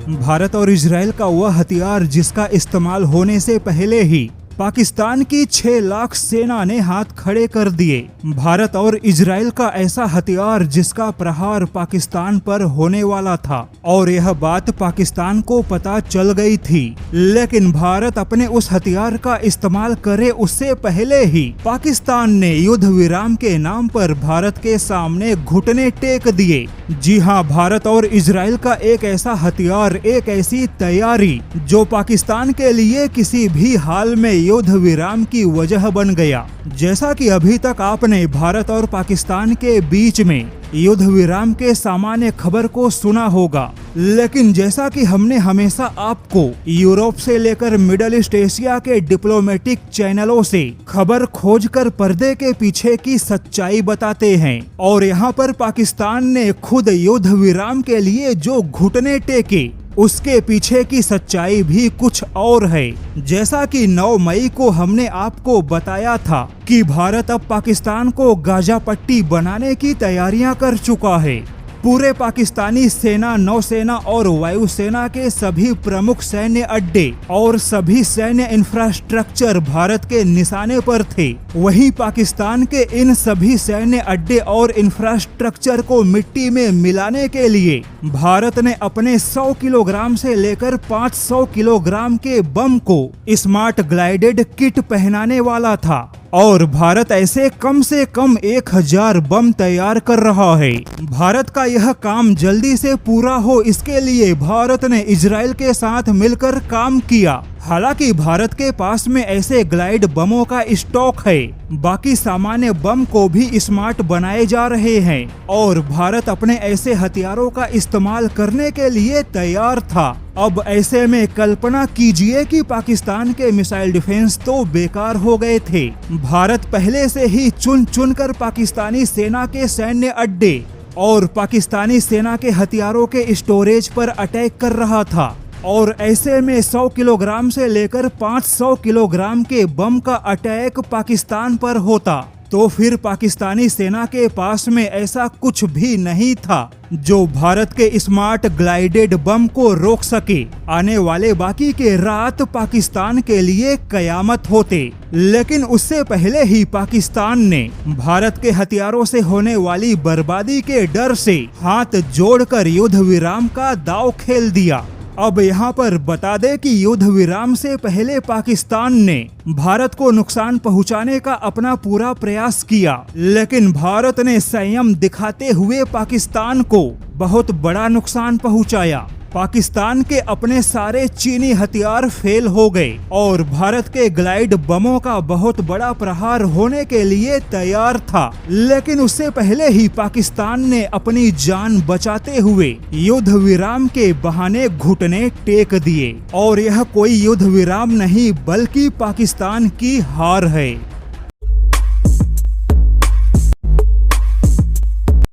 भारत और इजराइल का वह हथियार जिसका इस्तेमाल होने से पहले ही पाकिस्तान की 6 लाख सेना ने हाथ खड़े कर दिए। भारत और इजराइल का ऐसा हथियार जिसका प्रहार पाकिस्तान पर होने वाला था और यह बात पाकिस्तान को पता चल गई थी, लेकिन भारत अपने उस हथियार का इस्तेमाल करे उससे पहले ही पाकिस्तान ने युद्ध विराम के नाम पर भारत के सामने घुटने टेक दिए। जी हाँ, भारत और इजराइल का एक ऐसा हथियार, एक ऐसी तैयारी जो पाकिस्तान के लिए किसी भी हाल में युद्ध विराम की वजह बन गया। जैसा कि अभी तक आपने भारत और पाकिस्तान के बीच में युद्ध विराम के सामान्य खबर को सुना होगा, लेकिन जैसा कि हमने हमेशा आपको यूरोप से लेकर मिडल ईस्ट एशिया के डिप्लोमेटिक चैनलों से खबर खोजकर पर्दे के पीछे की सच्चाई बताते हैं, और यहाँ पर पाकिस्तान ने खुद युद्ध विराम के लिए जो घुटने टेके उसके पीछे की सच्चाई भी कुछ और है। जैसा कि 9 मई को हमने आपको बताया था कि भारत अब पाकिस्तान को गाजा पट्टी बनाने की तैयारियां कर चुका है। पूरे पाकिस्तानी सेना, नौसेना और वायुसेना के सभी प्रमुख सैन्य अड्डे और सभी सैन्य इंफ्रास्ट्रक्चर भारत के निशाने पर थे। वहीं पाकिस्तान के इन सभी सैन्य अड्डे और इंफ्रास्ट्रक्चर को मिट्टी में मिलाने के लिए भारत ने अपने 100 किलोग्राम से लेकर 500 किलोग्राम के बम को स्मार्ट ग्लाइडेड किट पहनाने वाला था, और भारत ऐसे कम से कम 1000 बम तैयार कर रहा है। भारत का यह काम जल्दी से पूरा हो, इसके लिए भारत ने इजराइल के साथ मिलकर काम किया। हालांकि भारत के पास में ऐसे ग्लाइड बमों का स्टॉक है, बाकी सामान्य बम को भी स्मार्ट बनाए जा रहे हैं और भारत अपने ऐसे हथियारों का इस्तेमाल करने के लिए तैयार था। अब ऐसे में कल्पना कीजिए कि पाकिस्तान के मिसाइल डिफेंस तो बेकार हो गए थे। भारत पहले से ही चुन चुन कर पाकिस्तानी सेना के सैन्य अड्डे और पाकिस्तानी सेना के हथियारों के स्टोरेज पर अटैक कर रहा था, और ऐसे में 100 किलोग्राम से लेकर 500 किलोग्राम के बम का अटैक पाकिस्तान पर होता तो फिर पाकिस्तानी सेना के पास में ऐसा कुछ भी नहीं था जो भारत के स्मार्ट ग्लाइडेड बम को रोक सके। आने वाले बाकी के रात पाकिस्तान के लिए कयामत होते, लेकिन उससे पहले ही पाकिस्तान ने भारत के हथियारों से होने वाली बर्बादी के डर से हाथ जोड़कर युद्ध विराम का दांव खेल दिया। अब यहाँ पर बता दें कि युद्ध विराम से पहले पाकिस्तान ने भारत को नुकसान पहुँचाने का अपना पूरा प्रयास किया, लेकिन भारत ने संयम दिखाते हुए पाकिस्तान को बहुत बड़ा नुकसान पहुँचाया। पाकिस्तान के अपने सारे चीनी हथियार फेल हो गए और भारत के ग्लाइड बमों का बहुत बड़ा प्रहार होने के लिए तैयार था, लेकिन उससे पहले ही पाकिस्तान ने अपनी जान बचाते हुए युद्ध विराम के बहाने घुटने टेक दिए, और यह कोई युद्ध विराम नहीं बल्कि पाकिस्तान की हार है।